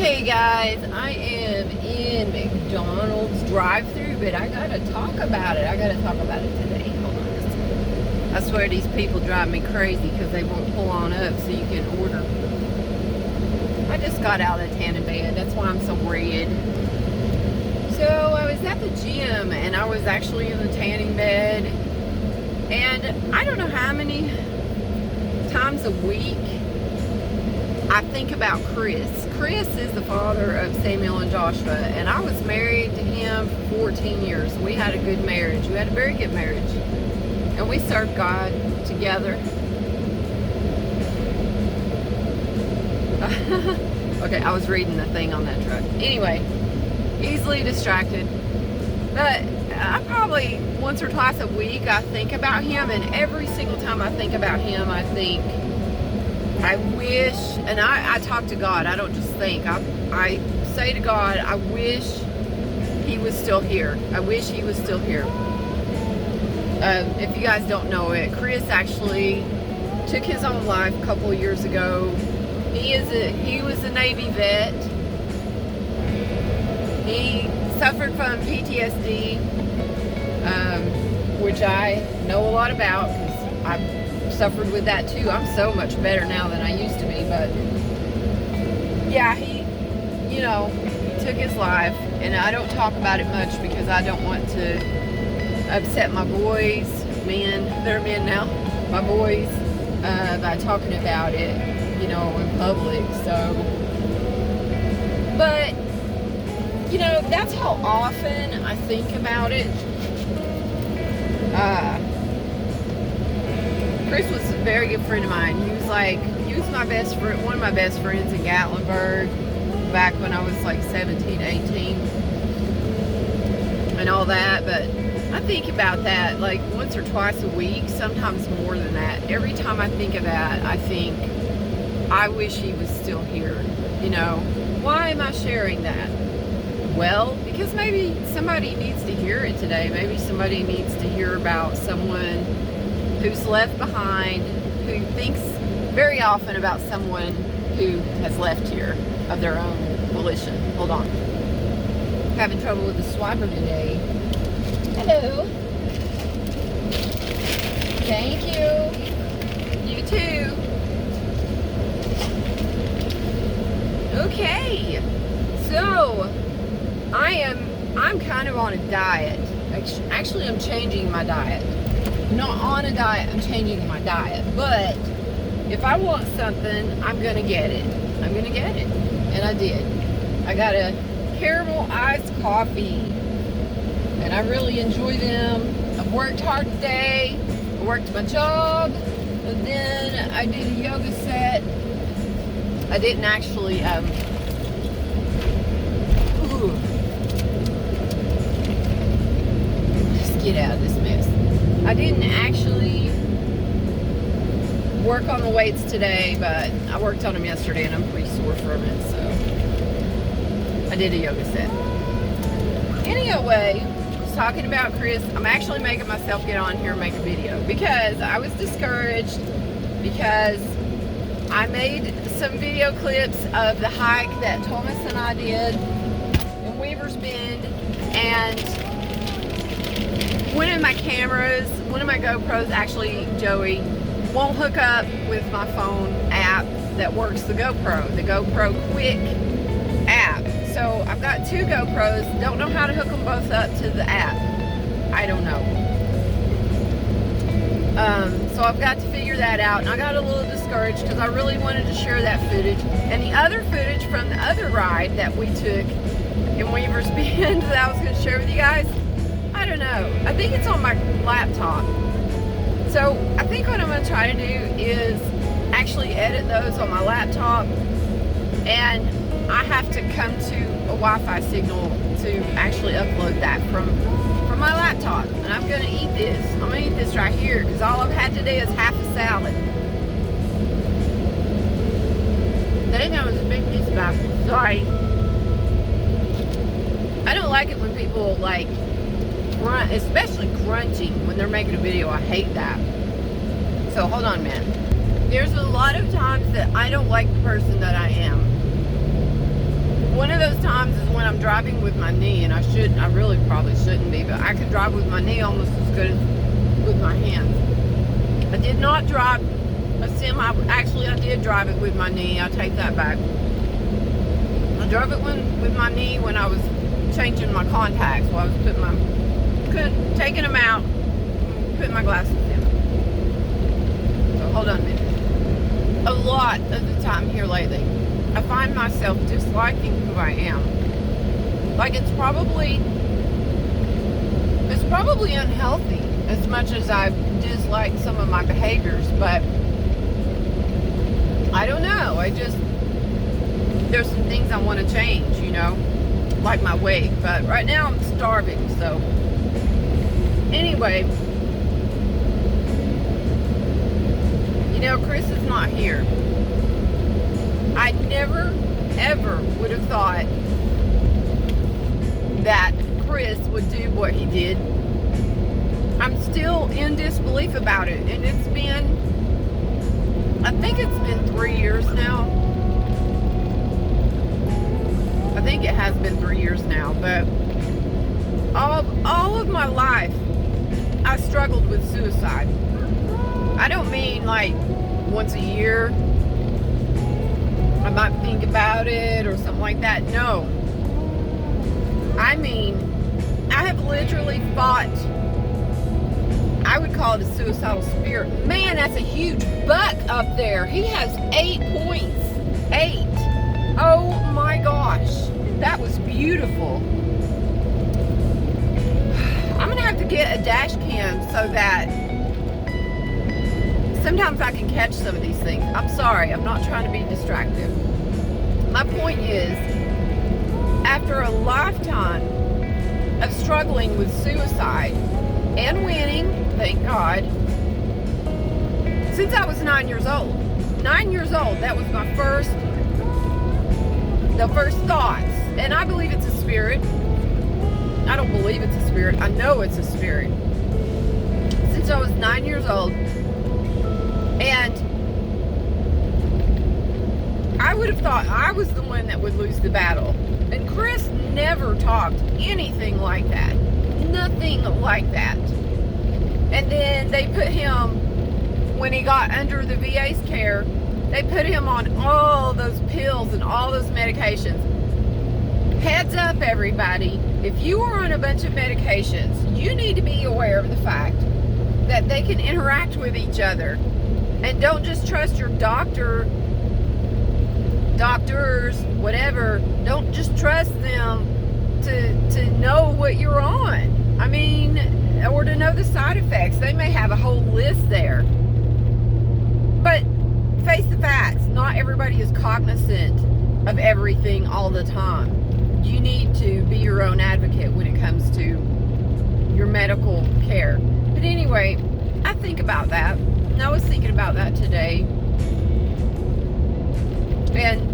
Hey guys, I am in McDonald's drive-thru, but I gotta talk about it. Today. Hold on just a minute. I swear these people drive me crazy because they won't pull on up so you can order. I just got out of the tanning bed. That's why I'm so red. So I was at the gym and I was actually in the tanning bed. And I don't know how many times a week I think about Chris. Chris is the father of Samuel and Joshua, and I was married to him for 14 years. We had a good marriage. We had a very good marriage. And we served God together. Okay, I was reading the thing on that truck. Anyway, easily distracted. But I probably once or twice a week I think about him, and every single time I think about him, I think, I wish, and I talk to God. I don't just think. I say to God, I wish he was still here. I wish he was still here. If you guys don't know it, Chris actually took his own life a couple of years ago. He was a Navy vet. He suffered from PTSD, which I know a lot about because I've suffered with that too. I'm so much better now than I used to be, but yeah, he took his life, and I don't talk about it much because I don't want to upset my boys, they're men now, my boys, by talking about it, in public. So, but that's how often I think about it. Chris was a very good friend of mine. He was my best friend, one of my best friends in Gatlinburg back when I was like 17, 18 and all that. But I think about that like once or twice a week, sometimes more than that. Every time I think of that, I think, I wish he was still here. Why am I sharing that? Well, because maybe somebody needs to hear it today. Maybe somebody needs to hear about someone who's left behind, who thinks very often about someone who has left here of their own volition. Hold on. Having trouble with the swiper today. Hello. Thank you. You too. Okay. So, I'm kind of on a diet. Actually, I'm changing my diet. Not on a diet, I'm changing my diet. But if I want something, I'm gonna get it. And I did. I got a caramel iced coffee, and I really enjoy them. I've worked hard today. I worked my job, and then I did a yoga set. I didn't actually just get out of this mess. I didn't actually work on the weights today, but I worked on them yesterday and I'm pretty sore from it, so I did a yoga set. Anyway, I was talking about Chris. I'm actually making myself get on here and make a video because I was discouraged because I made some video clips of the hike that Thomas and I did in Weaver's Bend, and one of my GoPros, actually Joey, won't hook up with my phone app that works the GoPro Quick app. So I've got two GoPros, don't know how to hook them both up to the app. I don't know. So I've got to figure that out, and I got a little discouraged because I really wanted to share that footage. And the other footage from the other ride that we took in Weaver's Bend that I was going to share with you guys, I don't know. I think it's on my laptop. So I think what I'm going to try to do is actually edit those on my laptop, and I have to come to a Wi-Fi signal to actually upload that from my laptop. And I'm going to eat this. I'm going to eat this right here because all I've had today is half a salad. That was a big piece of apple. Sorry. I don't like it when people like grunt, especially grunting when they're making a video. I hate that. So hold on, man. There's a lot of times that I don't like the person that I am. I'm driving with my knee, and I really probably shouldn't be, but I can drive with my knee almost as good as with my hands. I did not drive a semi. Actually, I did drive it with my knee. I take that back. I drove it with my knee when I was changing my contacts. While I was taking them out, putting my glasses in. So hold on a minute. A lot of the time here lately, I find myself disliking who I am. Like it's probably unhealthy as much as I dislike some of my behaviors, but I don't know. There's some things I want to change, like my weight, but right now I'm starving, so anyway, Chris is not here. I never, ever would have thought that Chris would do what he did. I'm still in disbelief about it, and I think it's been 3 years now. I think it has been 3 years now, but all of my life, I struggled with suicide. I don't mean like once a year. I might think about it or something like that. No. I mean, I have literally fought. I would call it a suicidal spirit. Man, that's a huge buck up there. He has 8 points. 8. Oh my gosh. That was beautiful. I'm going to have to get a dash cam so that sometimes I can catch some of these things. I'm sorry. I'm not trying to be distracted. My point is, after a lifetime of struggling with suicide and winning, thank God, since I was 9 years old. 9 years old, that was the first thoughts. And I believe it's a spirit. I don't believe it's a spirit. I know it's a spirit. Since I was 9 years old. And I would have thought I was the one that would lose the battle. And Chris never talked anything like that. Nothing like that. And then they put him, when he got under the VA's care, they put him on all those pills and all those medications. Heads up, everybody. If you are on a bunch of medications, you need to be aware of the fact that they can interact with each other. And don't just trust your doctors, whatever. Don't just trust them to know what you're on. I mean, or to know the side effects. They may have a whole list there. But face the facts, not everybody is cognizant of everything all the time. You need to be your own advocate when it comes to your medical care. But anyway, I think about that. And I was thinking about that today. And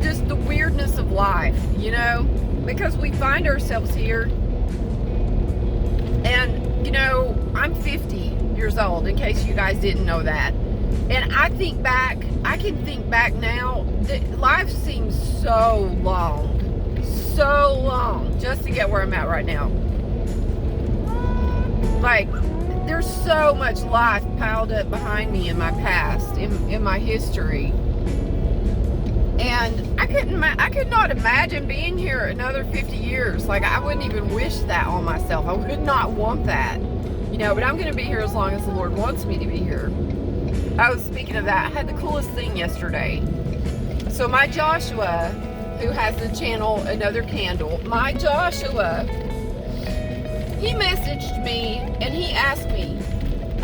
just the weirdness of life, because we find ourselves here. And, I'm 50 years old, in case you guys didn't know that. And I can think back now, life seems so long just to get where I'm at right now. Like, there's so much life piled up behind me in my past, in my history. And I could not imagine being here another 50 years. Like, I wouldn't even wish that on myself. I would not want that. But I'm going to be here as long as the Lord wants me to be here. I was speaking of that. I had the coolest thing yesterday. So my Joshua, who has the channel Another Candle, my Joshua, he messaged me and he asked me,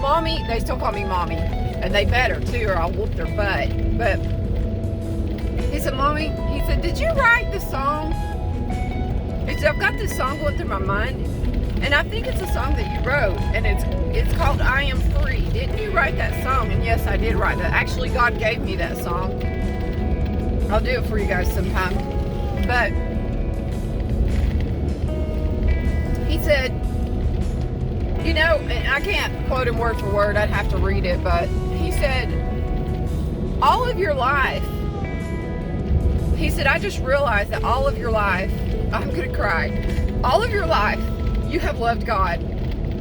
Mommy, they still call me Mommy, and they better too, or I'll whoop their butt. But he said, Mommy, he said, did you write the song? He said, I've got this song going through my mind, and I think it's a song that you wrote, and it's called I Am Free. Didn't you write that song? And yes, I did write that. Actually, God gave me that song. I'll do it for you guys sometime. But he said, and I can't quote him word for word, I'd have to read it, but he said, all of your life, He said, I just realized that all of your life, I'm going to cry, all of your life, you have loved God.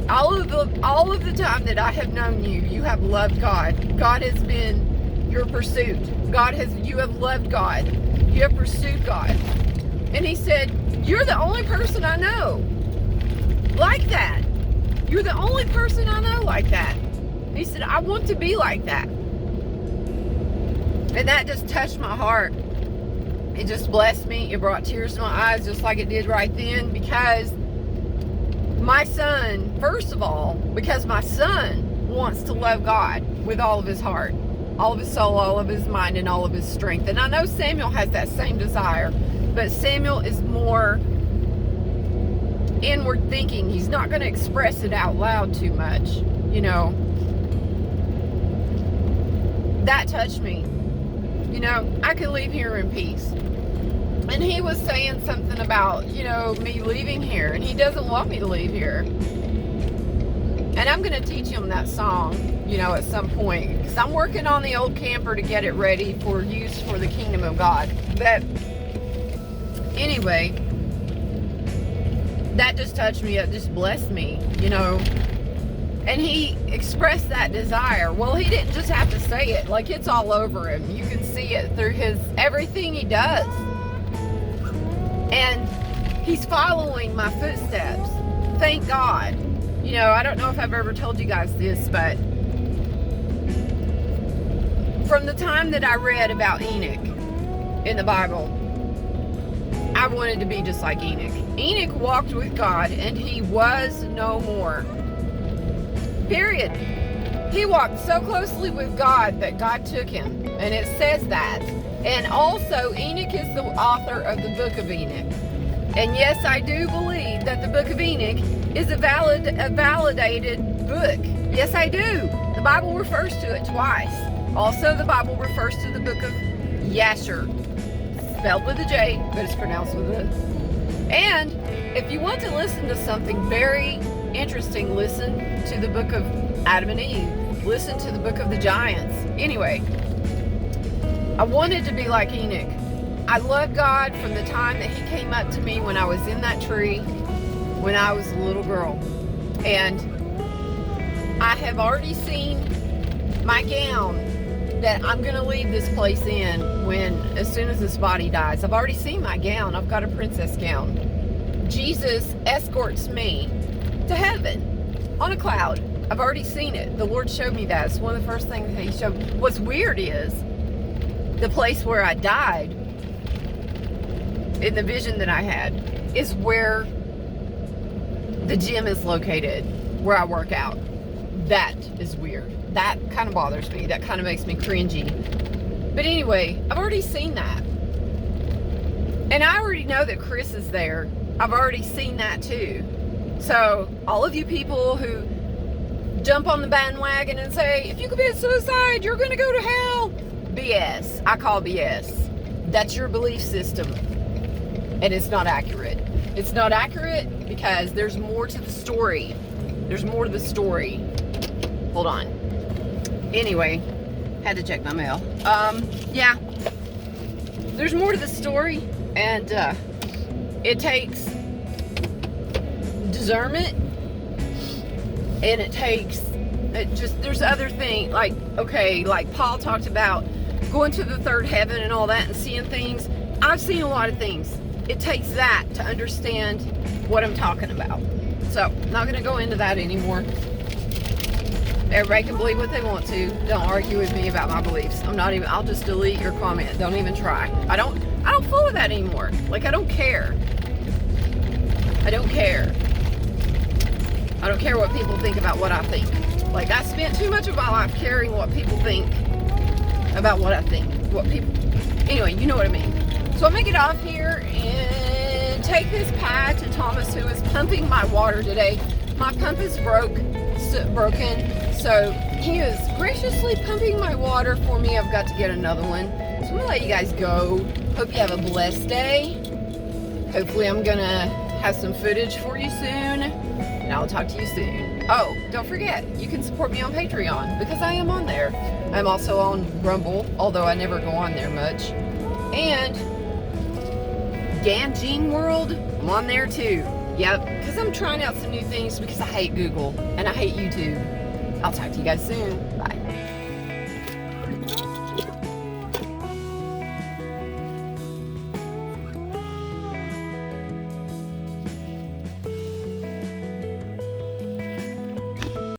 All of the time that I have known you, you have loved God. God has been your pursuit. You have loved God. You have pursued God. And he said, you're the only person I know like that. You're the only person I know like that. He said, I want to be like that. And that just touched my heart. It just blessed me. It brought tears to my eyes just like it did right then, because my son, first of all, because my son wants to love God with all of his heart, all of his soul, all of his mind, and all of his strength. And I know Samuel has that same desire, but Samuel is more inward thinking. He's not going to express it out loud too much, you know. That touched me. You know, I could leave here in peace. And he was saying something about, you know, me leaving here, and he doesn't want me to leave here. And I'm going to teach him that song, you know, at some point, because I'm working on the old camper to get it ready for use for the kingdom of God. But anyway, that just touched me. It just blessed me, you know. And he expressed that desire. Well, he didn't just have to say it. Like, it's all over him. You can see it through everything he does. And he's following my footsteps. Thank God. You know, I don't know if I've ever told you guys this, but from the time that I read about Enoch in the Bible, I wanted to be just like Enoch. Enoch walked with God, and he was no more. Period. He walked so closely with God that God took him. And it says that. And also, Enoch is the author of the book of Enoch. And yes, I do believe that the book of Enoch is a validated book. Yes, I do. The Bible refers to it twice. Also, the Bible refers to the book of Yasher. Spelled with a J, but it's pronounced with a. And if you want to listen to something very interesting, listen to the book of Adam and Eve. Listen to the book of the giants. Anyway, I wanted to be like Enoch. I loved God from the time that he came up to me when I was in that tree, when I was a little girl. And I have already seen my gown that I'm going to leave this place in as soon as this body dies. I've already seen my gown. I've got a princess gown. Jesus escorts me to heaven on a cloud. I've already seen it. The Lord showed me that. It's one of the first things that he showed me. What's weird is the place where I died, in the vision that I had, is where the gym is located, where I work out. That is weird. That kind of bothers me. That kind of makes me cringy. But anyway, I've already seen that. And I already know that Chris is there. I've already seen that too. So, all of you people who jump on the bandwagon and say, if you commit suicide, you're going to go to hell. BS. I call BS. That's your belief system. And it's not accurate. It's not accurate because there's more to the story. There's more to the story. Hold on. Anyway, had to check my mail. Yeah. There's more to the story, and it takes discernment, and there's other things, like Paul talked about going to the third heaven and all that and seeing things. I've seen a lot of things. It takes that to understand what I'm talking about. So, I'm not going to go into that anymore. Everybody can believe what they want to. Don't argue with me about my beliefs. I'll just delete your comment. Don't even try. I don't fool with that anymore. Like, I don't care. I don't care. I don't care what people think about what I think. Like, I spent too much of my life caring what people think about what I think. Anyway, you know what I mean. So I'm going to get off here and take this pie to Thomas, who is pumping my water today. My pump is broken, so he is graciously pumping my water for me. I've got to get another one. So I'm going to let you guys go. Hope you have a blessed day. Hopefully I'm going to have some footage for you soon, and I'll talk to you soon. Oh, don't forget, you can support me on Patreon, because I am on there. I'm also on Rumble, although I never go on there much. And Scan Gene World, I'm on there too. Yep, because I'm trying out some new things because I hate Google and I hate YouTube. I'll talk to you guys soon. Bye.